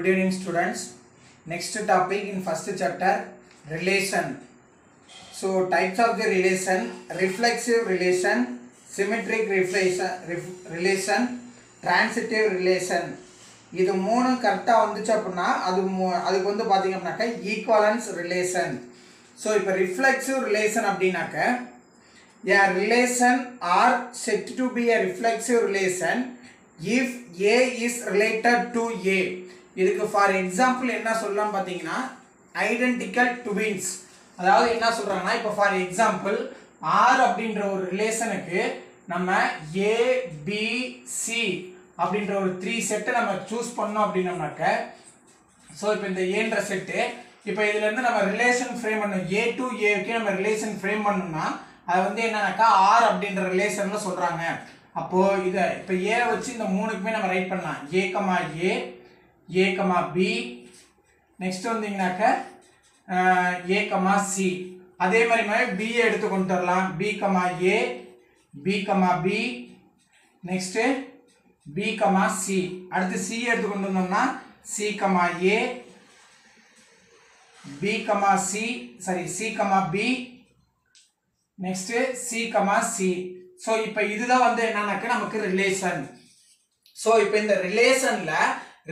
Good evening students. Next topic in first chapter, relation. So types of the relation: reflexive relation, symmetric relation, transitive relation. இது மூணு கரெக்டா வந்துச்சு அப்படினா அதுக்கு வந்து பாத்தீங்கன்னாக்க ஈக்குவலன்ஸ் ரிலேஷன். So இப்போ reflexive relation அப்படினாக்க a relation are said to be a reflexive relation if A is related to A. இதுக்கு for example என்ன சொல்லலாம் பாத்தீங்கன்னா identical twins. அதாவது என்ன சொல்றாங்கன்னா இப்போ for example R அப்படின்ற ஒரு ரிலேஷனுக்கு நம்ம A B C அப்படின்ற ஒரு 3 செட் நம்ம சூஸ் பண்ணோம் அப்படினாக்க சோ இப்போ இந்த A என்ற செட் இப்போ இதுல இருந்து நம்ம ரிலேஷன் ஃப்ரேம் பண்ணனும் A to A க்கு நம்ம ரிலேஷன் ஃப்ரேம் பண்ணனும்னா அது வந்து என்னன்னாக்கா R அப்படின்ற ரிலேஷன்ல சொல்றாங்க. அப்போ இத இப்போ A வச்சு இந்த மூணுக்குமே நம்ம ரைட் பண்ணலாம். A, B நெக்ஸ்ட் வந்தீங்கன்னாக்க A, C. அதே மாதிரி B எடுத்து கொண்டு வரலாம். B, A, B, next B, C. அடுத்து C எடுத்து கொண்டு வந்தோம்னா C, A, B, C, B, next C, C. So இப்போ இதுதான் வந்து என்னன்னாக்க நமக்கு ரிலேஷன். சோ இப்போ இந்த ரிலேஷன்ல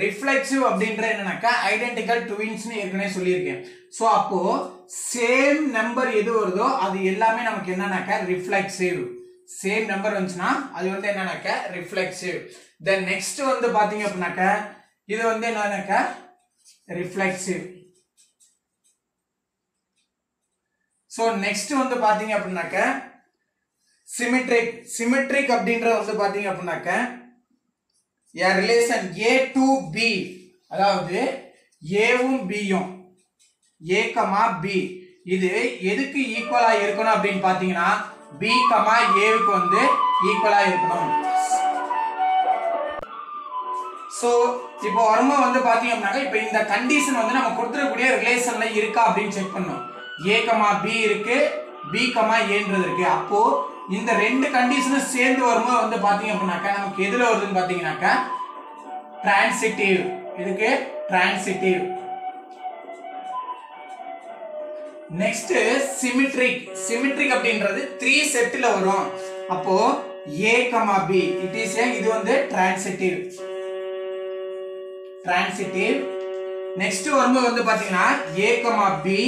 ரிஃப்ளெக்சிவ் அப்படின்ற என்னன்னாக்க ஐடென்டிக்கல் ட்வின்ஸ் னு ஏற்கனவே சொல்லியிருக்கேன். சோ அப்போ சேம் நம்பர் எது வருதோ அது எல்லாமே நமக்கு என்னன்னாக்க ரிஃப்ளெக்சிவ். சேம் நம்பர் வந்துச்சுனா அது வந்து என்னன்னாக்க ரிஃப்ளெக்சிவ். தென் நெக்ஸ்ட் வந்து பாத்தீங்க அப்படினாக்க இது வந்து என்னன்னாக்க ரிஃப்ளெக்சிவ். சோ நெக்ஸ்ட் வந்து பாத்தீங்க அப்படினாக்க சிமெட்ரிக் அப்படின்றது வந்து பாத்தீங்க அப்படினாக்க a relation A to B, அதாவது A வும் B யும் A, B இது எதுக்கு ஈக்குவலா இருக்கணும் அப்படினு பாத்தீங்கன்னா B, A க்கு வந்து ஈக்குவலா இருக்கணும். சோ இப்போ வரும்போது வந்து பாத்தீங்க அப்படினாக்க இப்போ இந்த கண்டிஷன் வந்து நம்ம கொடுத்திருக்கக்கூடிய ரிலேஷன்ல இருக்கா அப்படினு செக் பண்ணனும். A, B இருக்கு, B, Aன்றது இருக்கு. அப்போ இந்த ரெண்டு கண்டிஷனும் சேர்ந்து வரும்போது வந்து பாத்தீங்க அப்படினாக்க நமக்கு எதுல வருதுன்னு பாத்தீங்கன்னாக்க டிரான்சிட்டிவ். இதுக்கு டிரான்சிட்டிவ். நெக்ஸ்ட் சிமெட்ரிக் அப்படின்றது 3 செட்ல வரும். அப்போ A, B இது வந்து டிரான்சிட்டிவ். நெக்ஸ்ட் வரும்போது வந்து பாத்தீங்கன்னா A, B,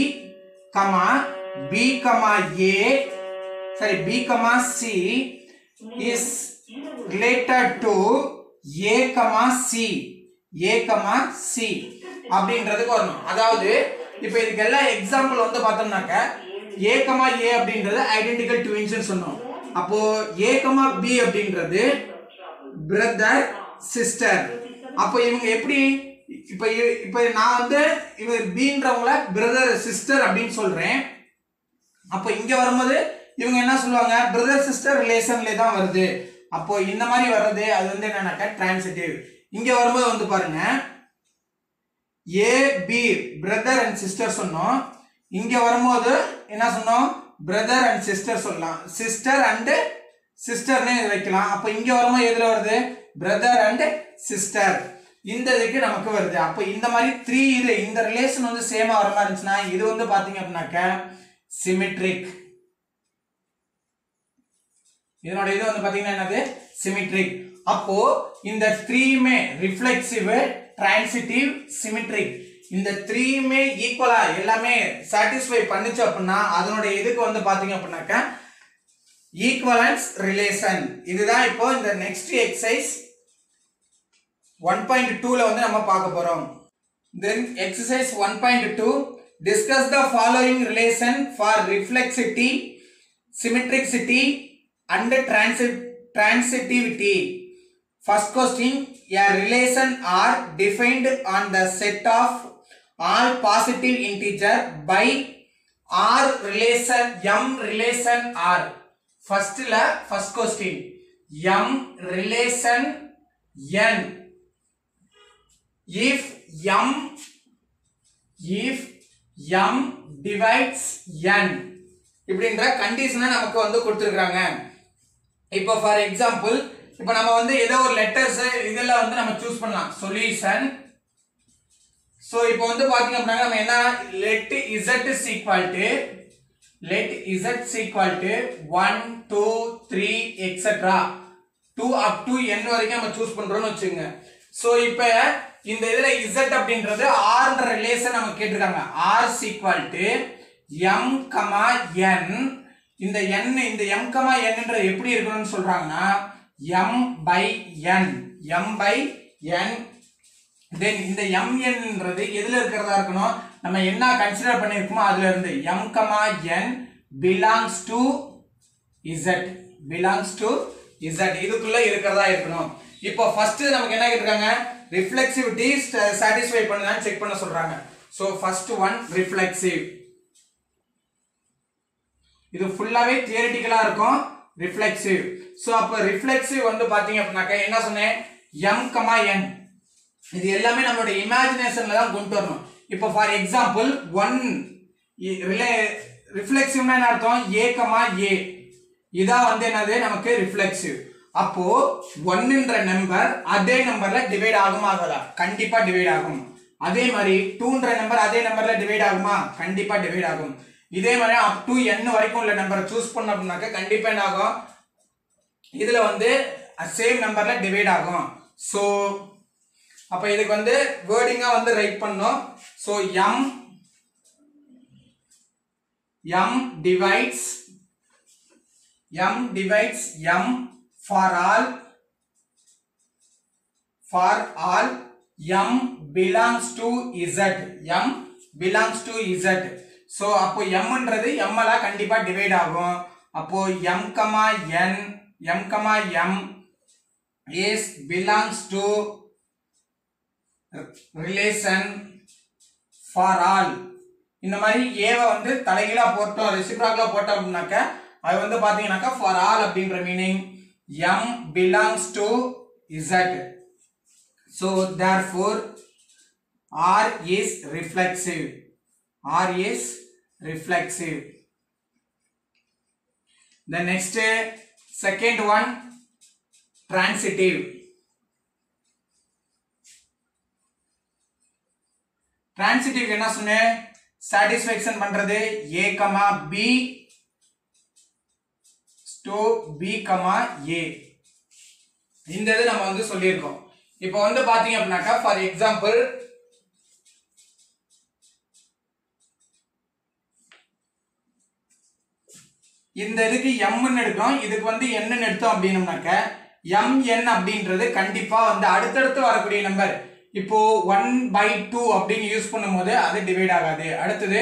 B, C is related to A, C அப்படின்றதுக்கு வரணும். அதாவது இப்போ இதுக்கெல்லாம் எக்ஸாம்பிள் வந்து பார்த்தோம்னாக்க A, A அப்படின்றது ஐடென்டிக்கல் ட்வின்ஸ் னு சொன்னோம். அப்போ A, B அப்படின்றது பிரதர் சிஸ்டர். அப்போ இவங்க எப்படி இப்போ நான் வந்து இவர் Bன்றவங்கள பிரதர் சிஸ்டர் அப்படினு சொல்றேன். அப்போ இங்க வரும்போது இவங்க என்ன சொல்வாங்க பிரதர் சிஸ்டர் ரிலேஷன்ல தான் வருது. அப்போ இந்த மாதிரி வர்றது அது வந்து என்னன்னாக்க டிரான்சிட்டிவ். இங்க வரும்போது வந்து பாருங்க A, B brother and sister சொன்னோம். இங்க வரும்போது என்ன சொன்னோம் பிரதர் அண்ட் சிஸ்டர் சொல்லலாம். சிஸ்டர் அண்ட் சிஸ்டர்னே வைக்கலாம். அப்போ இங்க வரும்போது எதுல வருது பிரதர் அண்ட் சிஸ்டர். இந்த இதுக்கு நமக்கு வருது. அப்போ இந்த மாதிரி 3 இது இந்த ரிலேஷன் வந்து சேமா வர மாதிரி இருந்துச்சுன்னா இது வந்து பாத்தீங்க அப்படினாக்க சிமெட்ரிக். இதனோட இது வந்து பாத்தீங்கன்னா என்னது சிமெட்ரிக். அப்போ இந்த 3மே ரிஃப்ளெக்சிவ், டிரான்சிட்டிவ், சிமெட்ரிக் இந்த 3மே ஈக்குவலா எல்லாமே சாட்டிஸ்ஃபை பண்ணுச்சு அப்படினா அதனோட இதுக்கு வந்து பாத்தீங்க அப்படினாக்க ஈக்குவலன்ஸ் ரிலேஷன். இதுதான் இப்போ இந்த நெக்ஸ்ட் எக்சர்சைஸ் 1.2 ல வந்து நம்ம பார்க்க போறோம். Then exercise 1.2 discuss the following relation for reflexivity, symmetricity and transitivity. First question, a relation are defined on the set of all positive integer by R relation M relation R. First question M relation N. If M divides N இப்படின்ற கண்டிஷனை நமக்கு வந்து கொடுத்திருக்காங்க. இப்போ for example இப்போ நம்ம வந்து ஏதோ ஒரு லெட்டர்ஸ் இதெல்லாம் வந்து நம்ம சூஸ் பண்ணலாம். சொல்யூஷன் சோ இப்போ வந்து பாத்தீங்க அப்படினா நம்ம என்ன let z is equal to 1 2 3 etc 2 up to n வரைக்கும் நம்ம சூஸ் பண்றோம்னு வெச்சுங்க. சோ இப்போ இந்த இதுல z அப்படின்றது r ன்ற ரிலேஷன் நம்ம கேட்டிருக்காங்க. r is equal to m, n. இந்த n இந்த m, n ன்றது எப்படி இருக்கணும்னு சொல்றாங்கன்னா m by n then இந்த mn ன்றது எதுல இருக்கிறதா இருக்கணும், நம்ம என்ன கன்சிடர் பண்ணிருக்கோமோ அதுல இருந்து m, n belongs to z இதுக்குள்ள இருக்கிறதா இருக்கணும். இப்போ ஃபர்ஸ்ட் நமக்கு என்ன கேட்டிருக்காங்க, ரிஃப்ளெக்சிவிட்டி சாட்டிஸ்ஃபை பண்ணுதான்னு செக் பண்ண சொல்றாங்க. So first one reflexive. இது ஃபுல்லாவே தியரிட்டிக்கலா இருக்கும் ரிஃப்ளெக்சிவ். சோ அப்ப ரிஃப்ளெக்சிவ் வந்து பாத்தீங்க அப்படினாக்க என்ன சொன்னேன், m, n இது எல்லாமே நம்மளோட இமேஜினேஷன்ல தான் கொண்டு வரணும். இப்போ ஃபார் எக்ஸாம்பிள் 1 ரிஃப்ளெக்சிவ்னா என்ன அர்த்தம், a, இதா வந்து என்னது நமக்கு ரிஃப்ளெக்சிவ். அப்போ 1 ன்ற நம்பர் அதே நம்பர்ல டிவைட் ஆகுமா ஆகாதா, கண்டிப்பா டிவைட் ஆகும். அதே மாதிரி 2 ன்ற நம்பர் அதே நம்பர்ல டிவைட் ஆகுமா, கண்டிப்பா டிவைட் ஆகும். இதே மாதிரி அப் டு n வரைக்கும் உள்ள நம்பரை சூஸ் பண்ண அப்படினாக்க கண்டிப்பா என்ன ஆகும், இதுல வந்து சேம் நம்பர்ல டிவைட் ஆகும். சோ அப்ப இதுக்கு வந்து வேர்டிங்கா வந்து ரைட் பண்ணோம். So m divides m for all m belongs to z. So அப்போ m ன்றது m ல கண்டிப்பா டிவைட் ஆகும். அப்போ m, m is belongs to relation for all. இந்த மாதிரி ஏவை வந்து தலைகீழா போட்டோம் ரெசிப்ரோக்கலா போட்டோம் அப்படினாக்க அது வந்து பாத்தீங்கன்னாக்கா ஃபார் ஆல் அப்படின்ற meaning m belongs to z. so therefore r is reflexive. The next second one transitive. Transitive என்ன சொன்னே, satisfaction பண்றது a, b to b, a இந்த இது நம்ம வந்து சொல்லியிருக்கோம். இப்போ வந்து பாத்தீங்க அப்படின்னாக்கா ஃபார் எக்ஸாம்பிள் இந்த இதுக்கு m ன்னு எடுக்கிறோம், இதுக்கு வந்து n ன்னு எடுத்தோம் அப்படின்னம்னாக்க mn அப்படின்றது கண்டிப்பா வந்து அடுத்தடுத்து வரக்கூடிய நம்பர். இப்போ 1/2 அப்படின்னு யூஸ் பண்ணும்போது அது டிவைட் ஆகாது. அடுத்தது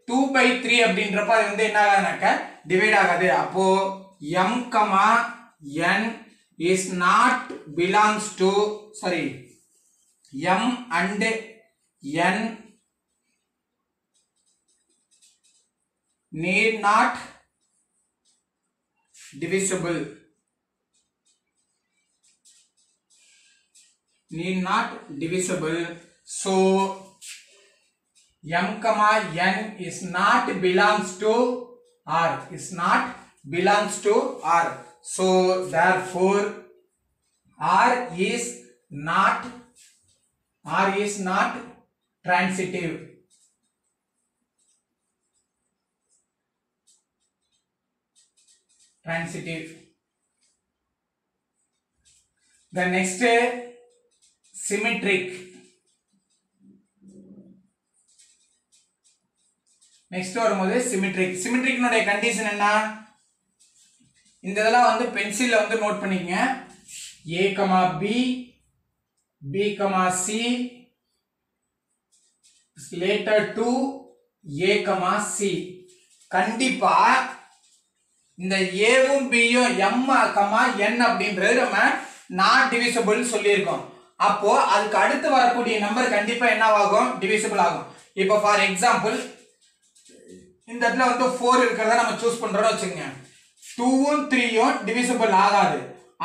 2/3 அப்படின்றப்ப அது வந்து என்ன ஆகாதுனாக்க டிவைட் ஆகாது. அப்போ m, n is not belongs to m and n need not divisible. So m, n is not belongs to r. So therefore r is not transitive. The next symmetric. Next வரும்போது symmetric உடைய condition என்ன, இந்த இதெல்லாம் வந்து பென்சில்ல வந்து note பண்ணிக்கங்க. a, b, b, c related to a, c. கண்டிப்பா இந்த ஏவும் பியும் m, n அப்படின்றது நம்ம நாட் டிவிசிபிள் சொல்லியிருக்கோம். அப்போ அதுக்கு அடுத்து வரக்கூடிய நம்பர் கண்டிப்பா என்ன ஆகும், டிவிசிபிள் ஆகும். இப்போ ஃபார் எக்ஸாம்பிள் இந்த இடத்துல வந்து 4 இருக்கிறத நம்ம சூஸ் பண்றோம்னு வச்சுக்கோங்க. 2ம் 3ம் டிவிசிபிள் ஆகாது.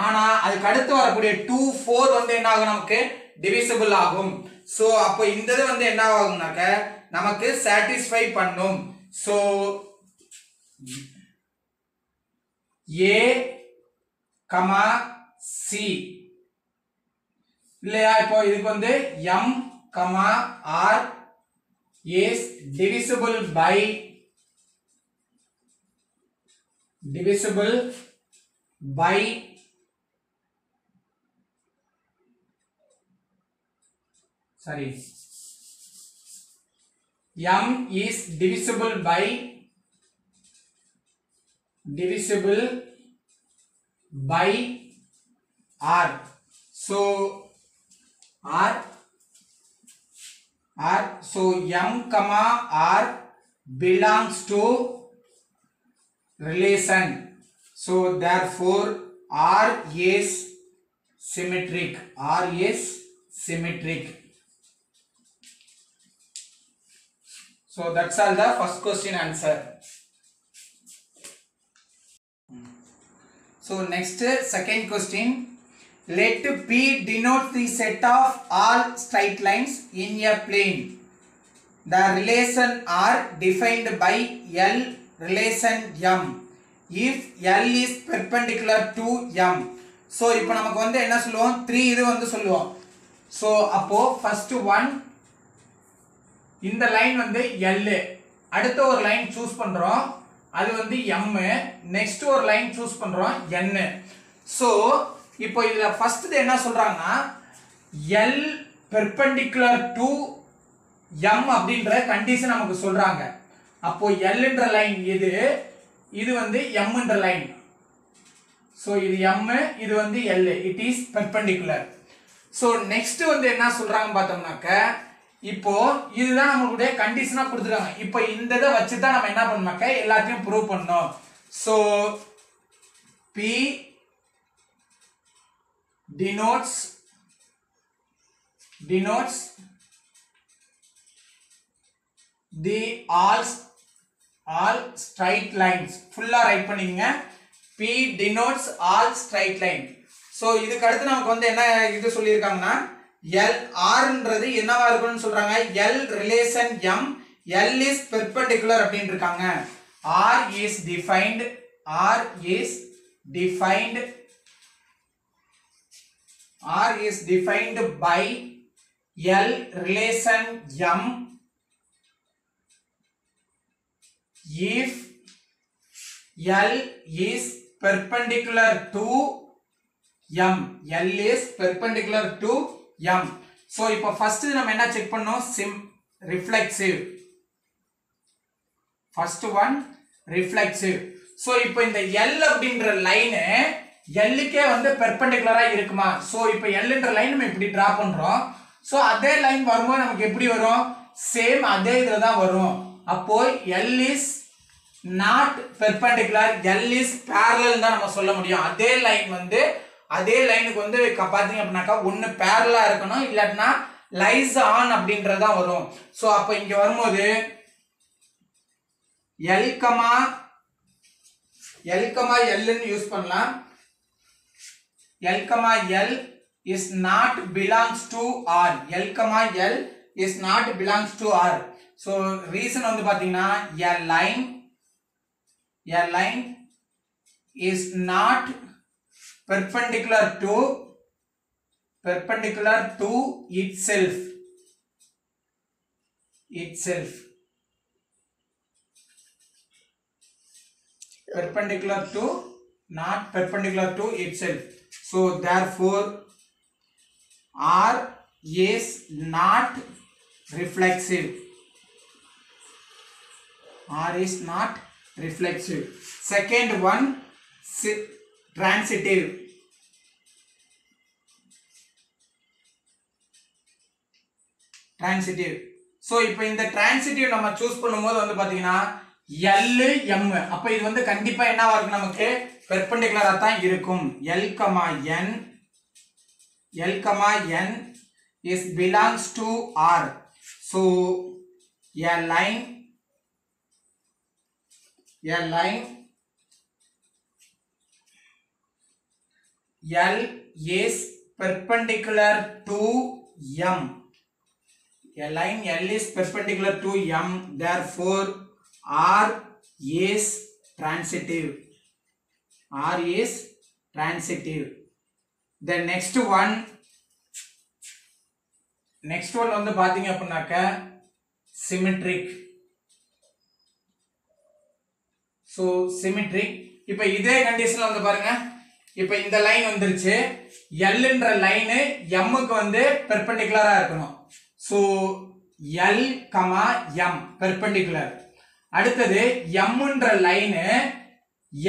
ஆனா அதுக்கு அடுத்து வரக்கூடிய 2, 4 வந்து என்ன ஆகும், நமக்கு டிவிசிபிள் ஆகும். சோ அப்போ இந்த இது வந்து என்ன ஆகும்னாக்க நமக்கு சாட்டிஸ்ஃபை பண்ணும். சோ a, c இல்லையா. இப்போ இதுக்கு வந்து m, r is divisible by sorry, m is divisible by r. So so m comma r belongs to relation, so therefore r is symmetric. So that's all the first question answer. So next, second question. Let P denote the set of all straight lines in a plane. The relation R defined by L relation M if L is perpendicular to M. So இப்போ நமக்கு வந்து என்ன சொல்லுவோம், 3 இது வந்து சொல்லுவோம். So அப்போ first one, இந்த லைன் வந்து L, அடுத்த ஒரு லைன் சூஸ் பண்றோம், அது வந்து M, நெக்ஸ்ட் ஒரு லைன் சூஸ் பண்றோம் N. சோ இப்போ இதுல ஃபர்ஸ்ட் என்ன சொல்றாங்கன்னா L பெர்பெண்டிகுலர் டு M அப்படிங்கற கண்டிஷன் நமக்கு சொல்றாங்க. அப்போ L என்ற லைன் இது வந்து M என்ற லைன். சோ இது M, இது வந்து L, it is perpendicular. So next வந்து என்ன சொல்றாங்க பார்த்தோம்னாக்க, இப்போ இதுதான் நமக்குடைய கண்டிஷனா கொடுத்துருக்காங்க. இப்போ இந்த இத வச்சு தான் நம்ம என்ன பண்ணணும்னாக்க எல்லாத்தையும் ப்ரூவ் பண்ணனும். So P denotes the all straight lines. ஃபுல்லா ரைட் பண்ணீங்க. P denotes all straight line. So இதுக்கு அடுத்து நமக்கு வந்து என்ன இது சொல்லிருக்காங்கன்னா, L R ன்றது என்னவா இருக்கும்னு சொல்றாங்க, L relation M, L is perpendicular அப்படினு இருக்காங்க. R is defined by L relation M if L is perpendicular to M. L is perpendicular to M. So இப்போ first நம்ம என்ன செக் பண்ணோம், reflexive. First one reflexive. So இப்போ இந்த L அப்படிங்கற line L க்கே வந்து பெர்பெண்டிகுலரா இருக்குமா? சோ இப்போ L என்ற லைன் நம்ம இப்படி டிரா பண்றோம். சோ அதே லைன் வரும்போது நமக்கு எப்படி வரும், சேம் அதே இதுல தான் வரும். அப்போ L is not perpendicular, L is parallel தான் நம்ம சொல்ல முடியும். அதே லைன் வந்து அதே லைனுக்கு வந்து பாத்தீங்க அப்படினாக்கா ஒன்னு parallel இருக்கணும், இல்லனா lies on அப்படின்றதா வரும். சோ அப்ப இங்க வரும்போது L, L ன்னு யூஸ் பண்ணலாம். L, L is not belongs to R. L, L is not belongs to R. So reason வந்து பாத்தீங்கன்னா a line is not perpendicular to itself. Not perpendicular to itself. So therefore R is not reflexive. Second one, transitive. So இப்போ இந்த transitive நம்ம choose பண்ணும்போது வந்து பாத்தீங்கன்னா L, M, அப்ப இது வந்து கண்டிப்பா என்னவா இருக்கும், நமக்கு பெர்பெண்டிகுலரா தான் இருக்கும். L, N is belongs to R. So a line L is perpendicular to M. A line L is perpendicular to M, therefore R is transitive. The next one வந்து பாத்தீங்க அப்படினாக்க சிமெட்ரிக். So symmetric. இப்போ இதே கண்டிஷன்ல வந்து பாருங்க, இப்போ இந்த லைன் வந்துருச்சு, எல்ன்ற லைனு எம்முக்கு வந்து பெர்பெண்டிகுலரா இருக்கணும். So L comma M perpendicular. அடுத்தது எம்ன்ற லைனு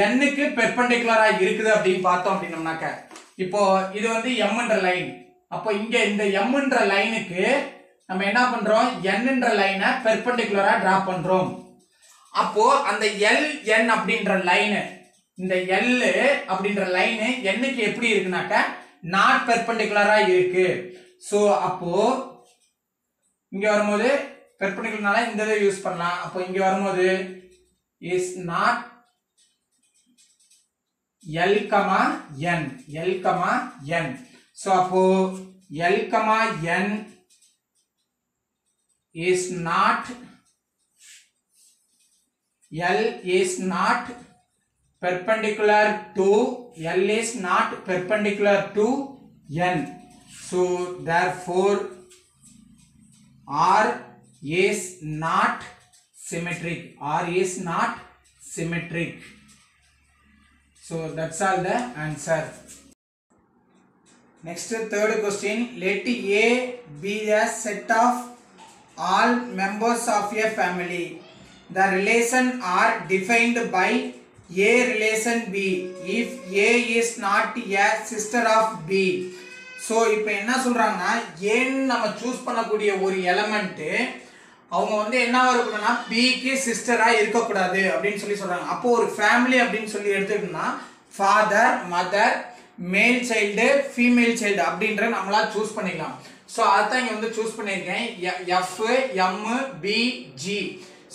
எண்ணுக்கு பெர்பெண்டிகுலரா இருக்குது அப்படின்னு பார்த்தோம் அப்படின்னோம்னாக்க, இப்போ இது வந்து எம்ன்ற லைன். அப்போ இங்க இந்த எம்ன்ற லைனுக்கு நம்ம என்ன பண்றோம், என்ன்ற லைனை பெர்பெண்டிகுலரா டிரா பண்றோம். அப்போ அந்த எல் என் அப்படின்ற லைனு, இந்த எல் அப்படின்ற லைனு எண்ணுக்கு எப்படி இருக்குனாக்க நாட் பெர்பெண்டிகுலரா இருக்கு. சோ அப்போ இங்க வரும்போது பெர்பெண்டிகுலர்னால இந்த இதை யூஸ் பண்ணலாம். அப்போ இங்க வரும்போது is not L comma N, L comma N. So அப்போ L comma N is not, L is not perpendicular to, L is not perpendicular to N. So therefore R is not symmetric, R is not symmetric. So that's all the answer. Next third question, let A be a set of all members of a family. The relation are defined by A relation B if A is not a sister of B. So இப்போ என்ன சொல்றாங்கன்னா, ஏன்னு நம்ம choose பண்ணக்கூடிய ஒரு element அவங்க வந்து என்னவா இருக்கணும்னா Bக்கு சிஸ்டரா இருக்கக்கூடாது அப்படின்னு சொல்றாங்க. அப்போ ஒரு ஃபேமிலி அப்படின்னு சொல்லி எடுத்துக்கிட்டோம்னா ஃபாதர், மதர், மேல் சைல்டு, ஃபீமேல் சைல்டு அப்படின்ற நம்மளா சூஸ் பண்ணிக்கலாம். ஸோ அதான் இங்கே வந்து சூஸ் பண்ணியிருக்கேன், F, M, P, G.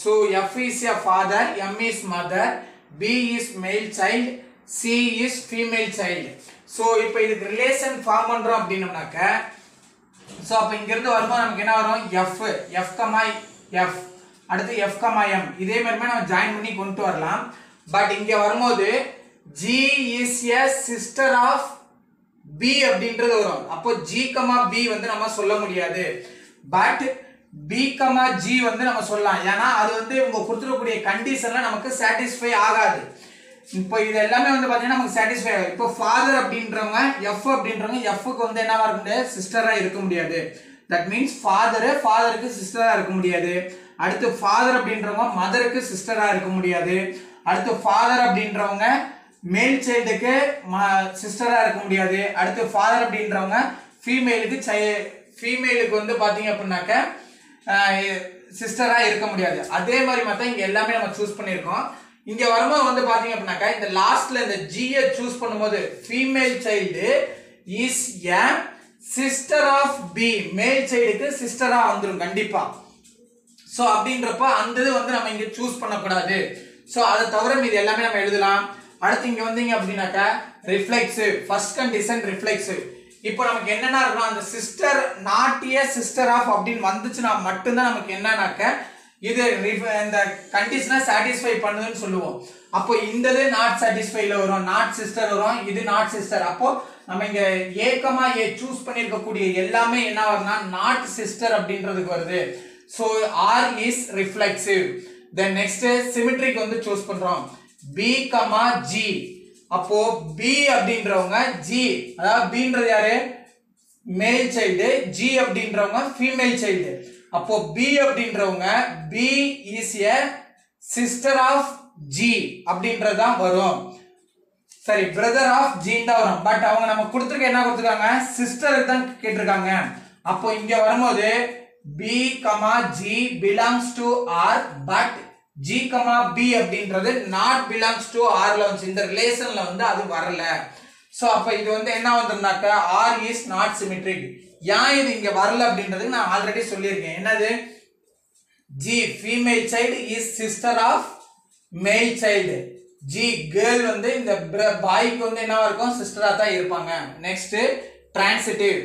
So F is a father, M is mother, P is male child, C is female child. So இப்போ இதுக்கு ரிலேஷன் ஃபார்ம் பண்ணுறோம் அப்படின்னோம்னாக்க, ஸோ அப்போ இங்கிருந்து வரும்போது நமக்கு என்ன வரும், எஃப், எஃப் கமா எஃப், அடுத்து எஃப் கமா எம், இதே மாதிரி நம்ம ஜாயின் பண்ணி கொண்டு வரலாம். பட் இங்கே வரும்போது G is a sister of B அப்படின்றது வரும். அப்போ G, B வந்து நம்ம சொல்ல முடியாது. பட் B, G வந்து நம்ம சொல்லலாம். ஏன்னா அது வந்து உங்க கொடுத்துருக்கக்கூடிய கண்டிஷன்ல நமக்கு சாட்டிஸ்ஃபை ஆகாது. இப்போ இது எல்லாமே வந்து பாத்தீங்கன்னா நமக்கு சாட்டிஸ்ஃபை ஆகாது. இப்போ ஃபாதர் அப்படின்றவங்க, F அப்படின்றவங்க Fக்கு வந்து என்னவா இருக்க முடியாது, சிஸ்டரா இருக்க முடியாது. தட் மீன்ஸ் ஃபாதருக்கு சிஸ்டரா இருக்க முடியாது. அடுத்து ஃபாதர் அப்படின்றவங்க மதருக்கு சிஸ்டரா இருக்க முடியாது. அடுத்து ஃபாதர் அப்படின்றவங்க மேல் சைல்டுக்கு சிஸ்டரா இருக்க முடியாது. அடுத்து ஃபாதர் அப்படின்றவங்க ஃபீமேலுக்கு வந்து பாத்தீங்க அப்படின்னாக்க சிஸ்டரா இருக்க முடியாது. அதே மாதிரி மத்த இங்க எல்லாமே நம்ம சூஸ் பண்ணிருக்கோம். இங்க வரும்போது வந்து பாத்தீங்க அப்படின்னாக்க இந்த லாஸ்ட்ல இந்த ஜியை சூஸ் பண்ணும்போது female child is a sister of P, male சைல்டுக்கு சிஸ்டரா வந்துடும் கண்டிப்பா. சோ அப்படின்றப்ப அந்த இது வந்து நம்ம இங்க சூஸ் பண்ணக்கூடாது. சோ அதை தவிர மீது எல்லாமே நம்ம எழுதலாம். அடுத்து இங்க வந்தீங்க அப்படின்னாக்கா ரிஃப்ளெக்சிவ், ஃபர்ஸ்ட் கண்டிஷன் ரிஃப்ளெக்சிவ். இப்போ நமக்கு என்னன்னா இருக்கும், அந்த sister not a sister of அப்படின்னு வந்துச்சுன்னா மட்டும்தான் நமக்கு என்னன்னாக்க இது இந்த கண்டிஷனை சாட்டிஸ்ஃபை பண்ணுதுன்னு சொல்லுவோம். அப்போ இந்த இது நாட் சாட்டிஸ்ஃபைல வரும், நாட் சிஸ்டர் வரும், இது நாட் சிஸ்டர். அப்போ நம்ம இங்க ஏ கமா ஏ சூஸ் பண்ணிருக்கக்கூடிய எல்லாமே என்ன வரும்னா நாட் சிஸ்டர் அப்படின்றதுக்கு வருது. So R is reflexive. Then next symmetric வந்து சூஸ் பண்றோம், B, G. அப்போ B அப்படின்றவங்க G, அதாவது Bன்றது யாரு, மேல் சைல்டு, G அப்படின்றவங்க ஃபீமேல் சைல்டு. அப்போ B அப்படின்றவங்க B is a sister of G அப்படின்றதான் வரும். சரி, பிரதர் ஆஃப் G தான் வரும். பட் அவங்க நம்ம கொடுத்துருக்க என்ன கொடுத்துருக்காங்க, சிஸ்டருக்கு தான் கேட்டிருக்காங்க. அப்போ இங்க வரும்போது B, G belongs to R, but G, B அப்படின்றது not belongs to R ல வந்து இந்த ரிலேஷன்ல வந்து அது வரல. சோ அப்ப இது வந்து என்ன வந்திருந்தாக்க R is not symmetric. ஏன் இது இங்க வரல அப்படின்றதுக்கு நான் ஆல்ரெடி சொல்லியிருக்கேன். என்னது, G female child is sister of male child. G girl வந்து இந்த பாய்க்கு வந்து என்னவா இருக்கும், சிஸ்டரா தான் இருப்பாங்க. Next transitive.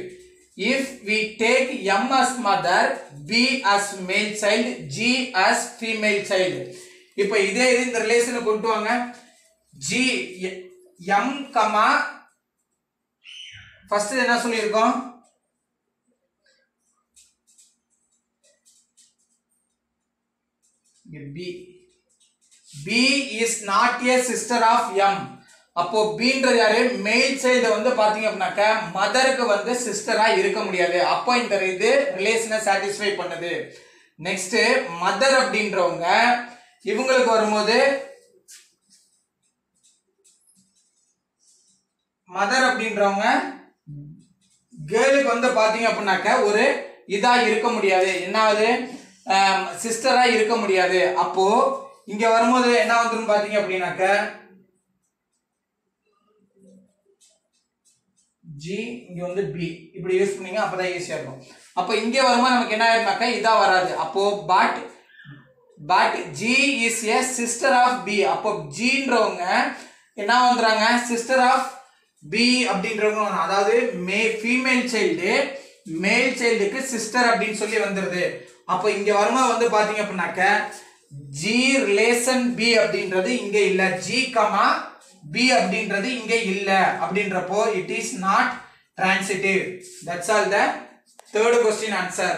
If we take M as mother, B as male child, G as female child. இப்போ இதே இது இந்த ரிலேஷனை கொண்டு வாங்க. G M கமா ஃபர்ஸ்ட் என்ன சொல்லியிருக்கோம், B. B is not a sister of M. அப்போ Bன்றது யாரு? மேல் சைல்டு வந்து பாத்தீங்க அப்படினாக்க மதருக்கு வந்து சிஸ்டரா இருக்க முடியாது. அப்போ இந்த இது ரிலேஷனை சாட்டிஸ்ஃபை பண்ணுது. நெக்ஸ்ட் மதர் அப்படின்றவங்க இவங்களுக்கு வரும்போது மதர் அப்படின்றவங்க கேர்ளுக்கு வந்து பாத்தீங்க அப்படினாக்க ஒரு இதா இருக்க முடியாது. என்னாவது சிஸ்டரா இருக்க முடியாது. அப்போ இங்க வரும்போது என்ன வந்துரும் பாத்தீங்க அப்படினாக்க G இங்க வந்து B இப்படி யூஸ் பண்ணீங்க அப்பதான் ஈஸியா இருக்கும். அப்ப இங்க வரும்போது நமக்கு என்ன ஆயிரும்னாக்க இதா வராது. அப்போ but G is a sister of B. அப்போ Gன்றவங்க என்ன வந்துறாங்க? சிஸ்டர் ஆஃப் B அப்படின்றவங்க. அதாவது ஃபீமேல் சைல்டு மேல் சைல்டுக்கு சிஸ்டர் அப்படின்னு சொல்லி வந்துருது. அப்போ இங்க வரும்போது வந்து பாத்தீங்க அப்படின்னாக்க G ரிலேஷன் B அப்படின்றது இங்க இல்ல. G, B அப்படின்றது இங்க இல்ல அப்படின்றப்போ it is not transitive. That's all the third question answer.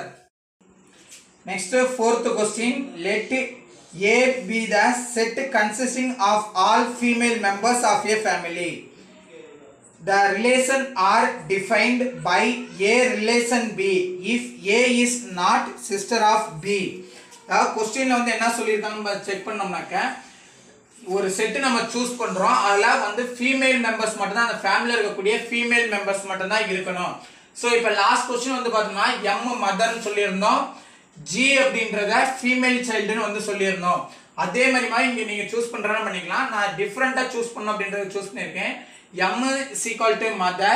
Next fourth question. Let A be the set consisting of all female members of a family. The relation are defined by A relation B if A is not sister of B. Question வந்து என்ன சொல்லிருக்காங்க check பண்ணோம்னாக்க ஒரு set நம்ம choose பண்றோம். அதுல வந்து female members மட்டும் தான் அந்த ஃபேமிலில இருக்கக்கூடிய ஃபீமேல் மெம்பர்ஸ் மட்டும் தான் இருக்கணும். சோ இப்போ லாஸ்ட் क्वेश्चन வந்து பாத்தீங்கன்னா M மதர்னு சொல்லியிருந்தோம். G அப்படின்றத ஃபீமேல் சைல்டுன்னு வந்து சொல்லியிருந்தோம். அதே மாதிரி இங்க நீங்க சூஸ் பண்றதா பண்ணிக்கலாம். நான் டிஃபரண்டா சூஸ் பண்ணனும் அப்படின்றத சூஸ் பண்ணிருக்கேன். M is equal to mother,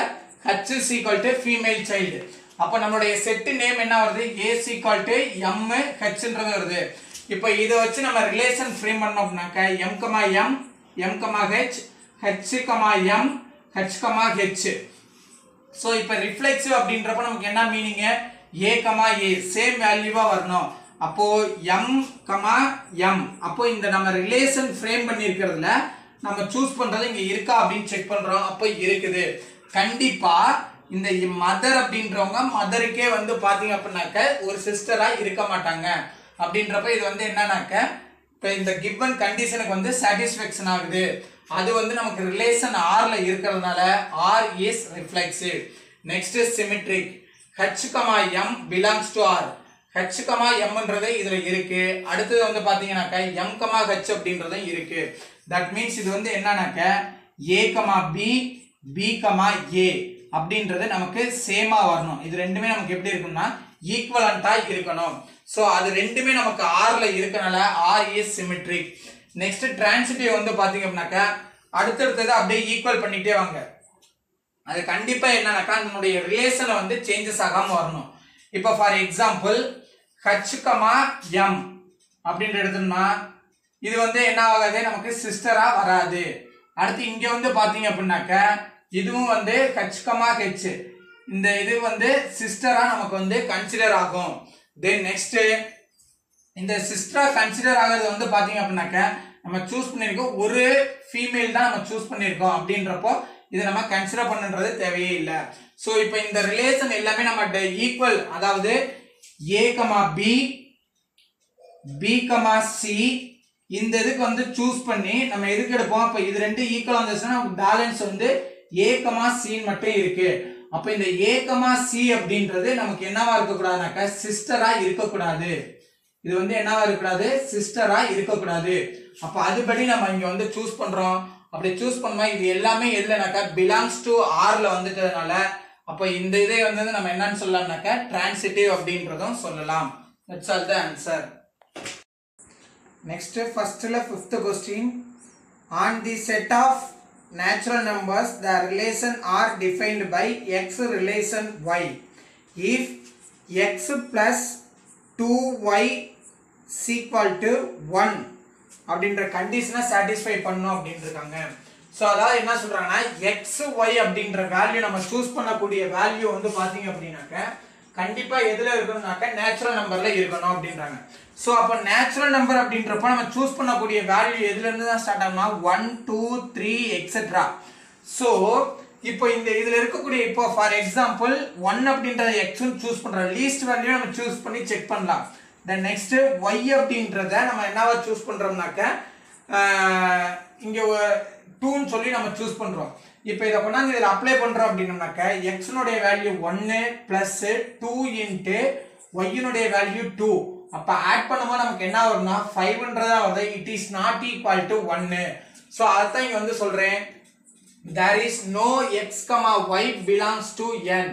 H is equal to female child. அப்ப நம்மளுடைய செட் நேம் என்ன வருது? A is equal to M H ன்றது வருது. இப்போ இத வச்சு நம்ம ரிலேஷன் ஃப்ரேம் பண்ணோம்னாக்க M, M, H, H, M, H, H. So இப்போ ரிஃப்ளெக்சிவ் அப்படின்றப்ப நமக்கு என்ன மீனிங்? A, A சேம் வேல்யூவா வரணும். அப்போ M, M. அப்போ இந்த நம்ம ரிலேஷன் ஃப்ரேம் பண்ணி இருக்கிறதுல நம்ம சூஸ் பண்றது இங்க இருக்கா அப்படின்னு செக் பண்றோம். அப்போ இருக்குது. கண்டிப்பா இந்த மதர் அப்படின்றவங்க மதருக்கே வந்து பாத்தீங்க அப்படின்னாக்க ஒரு சிஸ்டரா இருக்க மாட்டாங்க. அப்படின்றப்ப இது வந்து என்னன்னாக்க இப்போ இந்த கிவன் கண்டிஷனுக்கு வந்து சாட்டிஸ்ஃபேக்ஷன் ஆகுது. அது வந்து நமக்கு ரிலேஷன் R ல இருக்கிறதுனால R is reflexive. Next symmetric. H, M belongs to R. H, Mன்றது இதுல இருக்கு. அடுத்து வந்து பாத்தீங்கன்னாக்க M, H அப்படின்றது இருக்கு. That means இது வந்து என்னன்னாக்க A, B, B, A அப்படின்றது நமக்கு சேமா வரணும். இது ரெண்டுமே நமக்கு எப்படி இருக்கும்னா ஈக்குவலண்டா இருக்கணும். சோ அது ரெண்டுமே நமக்கு R ல இருக்கனால R is symmetric. Next transitive வந்து பாத்தீங்க அப்படினாக்க அடுத்தடுத்தது அப்படியே ஈக்குவல் பண்ணிட்டே வாங்க. அது கண்டிப்பா என்னன்னாக்க நம்மளுடைய ரிலேஷனை வந்து சேஞ்சஸ் ஆகாம வரணும். இப்போ ஃபார் எக்ஸாம்பிள் H, M அப்படின்ற எடுத்தோம்னா இது வந்து என்ன ஆகாது? நமக்கு சிஸ்டரா வராது. அடுத்து இங்க வந்து பாத்தீங்க அப்படின்னாக்க இதுவும் வந்து H, H இந்த இது வந்து சிஸ்டரா நமக்கு வந்து கன்சிடர் ஆகும். தென் நெக்ஸ்ட் இந்த சிஸ்டரா கன்சிடர் ஆகிறது வந்து பாத்தீங்க அப்படின்னாக்க நம்ம சூஸ் பண்ணிருக்கோம் ஒரு ஃபீமேல் தான் நம்ம சூஸ் பண்ணிருக்கோம். அப்படின்றப்போ இதை நம்ம கன்சிடர் பண்ணுன்றது தேவையே இல்லை. சோ இப்போ இந்த ரிலேஷன் எல்லாமே நம்ம ஈக்குவல், அதாவது A, B, B, C இந்த இதுக்கு வந்து சூஸ் பண்ணி நம்ம எதுக்கு எடுப்போம்? அப்ப இது ரெண்டு ஈக்குவல் வந்துச்சுன்னா நமக்கு பேலன்ஸ் வந்து A, C மட்டும் இருக்கு. அப்ப இந்த A, C அப்படின்றது நமக்கு என்னவா இருக்க கூடாதுனாக்க சிஸ்டரா இருக்க கூடாது. இது வந்து என்னவா இருக்க கூடாது? சிஸ்டரா இருக்க கூடாது. அப்ப அதுபடி நம்ம இங்க வந்து சூஸ் பண்றோம். அப்படி சூஸ் பண்ணா இது எல்லாமே எதுலனாக்க belongs to R ல வந்துட்டதனால அப்ப இந்த இதை வந்து நம்ம என்னன்னு சொல்லலாம்னாக்க transitive அப்படின்றதும் சொல்லலாம். That's all the answer. Next first la fifth question. On the set of natural numbers the relation are defined by x relation y. If x plus 2y is equal to 1 அப்படின்ற கண்டிஷனை satisfy பண்ணணும் அப்படின்னு இருக்காங்க. So அதாவது என்ன சொல்றாங்கன்னா X Y அப்படின்ற value நம்ம சூஸ் பண்ணக்கூடிய வேல்யூ வந்து பாத்தீங்க அப்படின்னாக்க கண்டிப்பா எதுல இருக்கணும்னாக்க நேச்சுரல் நம்பர்ல இருக்கணும் அப்படின்றாங்க. ஸோ அப்போ நேச்சுரல் நம்பர் அப்படின்றப்ப நம்ம சூஸ் பண்ணக்கூடிய வேல்யூ எதுல இருந்து தான் ஸ்டார்ட் ஆகும்னா 1, 2, 3 எக்ஸெட்ரா. ஸோ இப்போ இந்த இதுல இருக்கக்கூடிய இப்போ ஃபார் எக்ஸாம்பிள் 1 அப்படின்ற எக்ஸ் சூஸ் பண்ற லீஸ்ட் வேல்யூ நம்ம சூஸ் பண்ணி செக் பண்ணலாம். தென் நெக்ஸ்ட் y அப்படின்றத நம்ம என்னவா சூஸ் பண்றோம்னாக்க இங்க 2 ன்னு சொல்லி நம்ம சூஸ் பண்றோம். இப்போ இத கொண்டாந்து இதல அப்ளை பண்றோம் அப்படினோம்னாக்க x னுடைய வேல்யூ 1 பிளஸ் 2 இன்டு y னுடைய வேல்யூ 2. அப்ப ஆட் பண்ணும்போது நமக்கு என்ன வரும்னா 5ன்றதா வருது. It is not equal to 1. So அதான் இங்க வந்து சொல்றேன் there is no x, y belongs to n.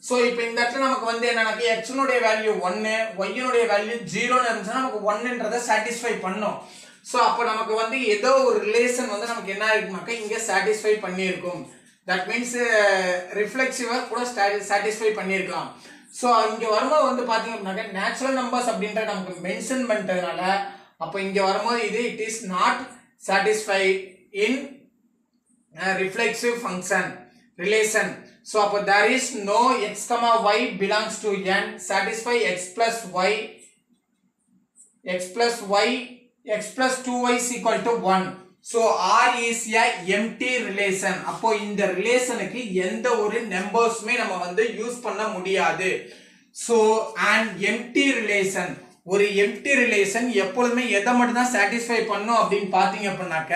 So இப்போ இந்த இடத்துல நமக்கு வந்து என்னன்னா x னுடைய வேல்யூ 1 y னுடைய வேல்யூ 0 ன்னு இருந்துச்சுனா நமக்கு 1ன்றதை சாட்டிஸ்ஃபை பண்ணும். சோ அப்ப நமக்கு வந்து ஏதோ ஒரு ரிலேஷன் வந்து நமக்கு என்ன இருக்குனாக்க இங்க சாட்டிஸ்ஃபை பண்ணியிருக்கும். that means ரிஃப்ளெக்சிவா கூட சாட்டிஸ்ஃபை பண்ணிருக்கலாம். சோ இங்க வரும்போது வந்து பாத்தீங்கன்னா நேச்சுரல் நம்பர்ஸ் அப்படின்ற நமக்கு மென்ஷன் பண்ணிட்டதனால அப்ப இங்க வரும்போது இது it is not satisfied in reflexive function relation. So அப்ப there is no x, y belongs to n satisfy x plus y x plus 2y is equal to 1. So R is a empty relation. அப்போ இந்த ரிலேஷனுக்கு எந்த ஒரு நம்பர்ஸ்மே நம்ம வந்து use பண்ண முடியாது. So an empty relation, ஒரு empty relation எப்பொழுதுமே எதை மட்டும் தான் satisfy பண்ணும் அப்படினு பாத்தீங்க அப்படினாக்க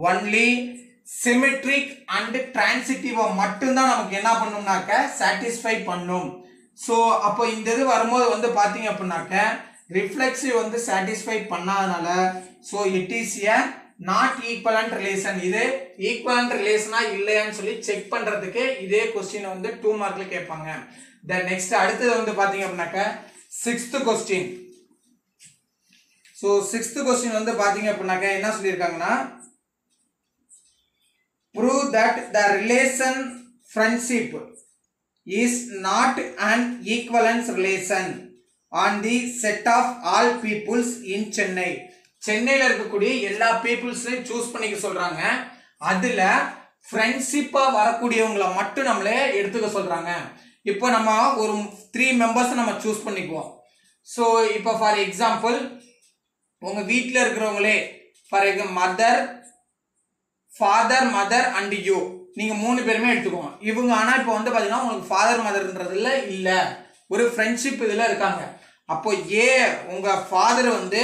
only symmetric and transitive மட்டும் தான் நமக்கு என்ன பண்ணும்னாக்க satisfy பண்ணும். So அப்போ இந்த இது வரும்போது வந்து பாத்தீங்க அப்படினாக்க reflexive வந்து satisfy பண்ணாதனால so it is a not equivalent relation. இது equivalent relationஆ இல்லையான்னு சொல்லி செக் பண்றதுக்கு இதே क्वेश्चन வந்து 2 மார்க்ல கேட்பாங்க. then next அடுத்து வந்து பாத்தீங்க அப்படினாக்க 6th question. so 6th question வந்து பாத்தீங்க அப்படினாக்க என்ன சொல்லிருக்காங்கன்னா prove that the relation friendship is not an equivalence relation on the set of all peoples in Chennai. சென்னையில இருக்கக்கூடிய எல்லா பீப்புள்ஸையும் சூஸ் பண்ணிக்க சொல்றாங்க. அதுல ஃப்ரெண்ட்ஷிப்பா வரக்கூடியவங்கள மட்டும் நம்மளே எடுத்துக்க சொல்றாங்க. இப்போ நம்ம ஒரு 3 மெம்பர்ஸ் நம்ம சூஸ் பண்ணிக்குவோம். சோ இப்போ ஃபார் எக்ஸாம்பிள் உங்க வீட்ல இருக்கிறவங்களே for example mother father mother and you நீங்க 3 பேருமே எடுத்துக்கோங்க. இவங்க ஆனா இப்போ வந்து பாத்தீங்கன்னா உங்களுக்கு ஃபாதர் மதர்ன்றதுல இல்ல ஒரு ஃப்ரெண்ட்ஷிப் இதுல இருக்காங்க. அப்போ உங்க ஃபாதர் வந்து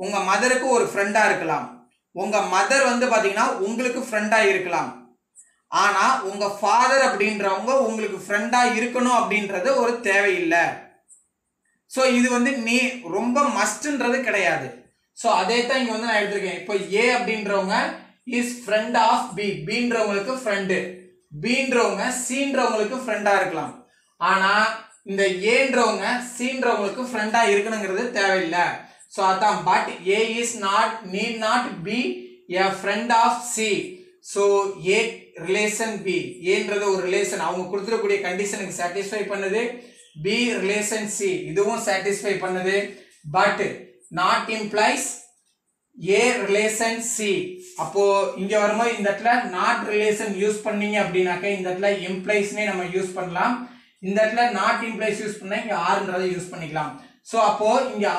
உங்க மதருக்கு ஒரு ஃப்ரெண்டா இருக்கலாம். உங்க மதர் வந்து பாத்தீங்கன்னா உங்களுக்கு ஃப்ரெண்டா இருக்கலாம். ஆனா உங்க ஃபாதர் அப்படின்றவங்க உங்களுக்கு ஃப்ரெண்டா இருக்கணும் அப்படின்றது ஒரு தேவையில்லை. சோ இது வந்து நீ ரொம்ப மஸ்ட்ன்றது கிடையாது. சோ அதே தான் இங்க வந்து நான் எடுத்துருக்கேன். இப்போ அப்படின்றவங்க இஸ் ஃப்ரெண்ட் ஆஃப் பி, பீன்றவங்களுக்கு ஃப்ரெண்டு, பீன்றவங்க சீன்றவங்களுக்கு ஃப்ரெண்டா இருக்கலாம். ஆனா இந்த ஏன்றவங்க சீன்றவங்களுக்கு ஃப்ரெண்டா இருக்கணுங்கிறது தேவையில்லை. So அதான் but A is not need not be a friend of C. So A relation B, ஏன்றது ஒரு ரிலேஷன் அவங்க கொடுத்திருக்கக்கூடிய கண்டிஷனுக்கு satisfy பண்ணுது. B relation C இதுவும் satisfy பண்ணுது. but not implies A relation C. அப்போ இங்க வரும்போது இந்த இடத்துல not relation யூஸ் பண்ணீங்க அப்படினாக்க இந்த இடத்துல impliesனே நம்ம யூஸ் பண்ணலாம். இந்த இடத்துல not implies யூஸ் பண்ணா இங்க Rன்றதை யூஸ் பண்ணிக்கலாம். சோ அப்போ இங்க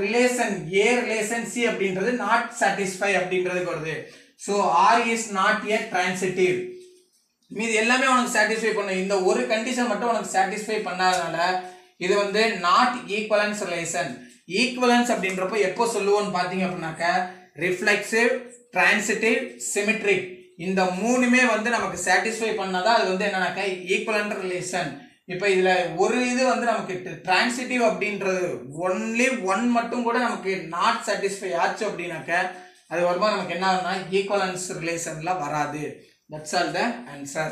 ரிலேஷன் A ரிலேஷன் C அப்படின்றது not satisfy அப்படின்றதுக்கு வருது. So R is not a transitive. மீதி எல்லாமே உனக்கு satisfy பண்ணும். இந்த ஒரு கண்டிஷன் மட்டும் உனக்கு satisfy பண்ணாதனால இது வந்து not equivalence relation. equivalence அப்படின்றப்ப எப்போ சொல்லுவோம்னு பாத்தீங்க அப்படினாக்க reflexive, transitive, symmetric இந்த மூணுமே வந்து நமக்கு satisfy பண்ணாதான் அது வந்து என்னன்னாக்க equivalent relation. இப்போ இதுல ஒரு இது வந்து நமக்கு transitive அப்படின்றது only one மட்டும் கூட நமக்கு not satisfy ஆச்சு அப்படினாக்க அது வரும்போது நமக்கு என்ன ஆகும்னா equivalence relationல வராது. That's all the answer.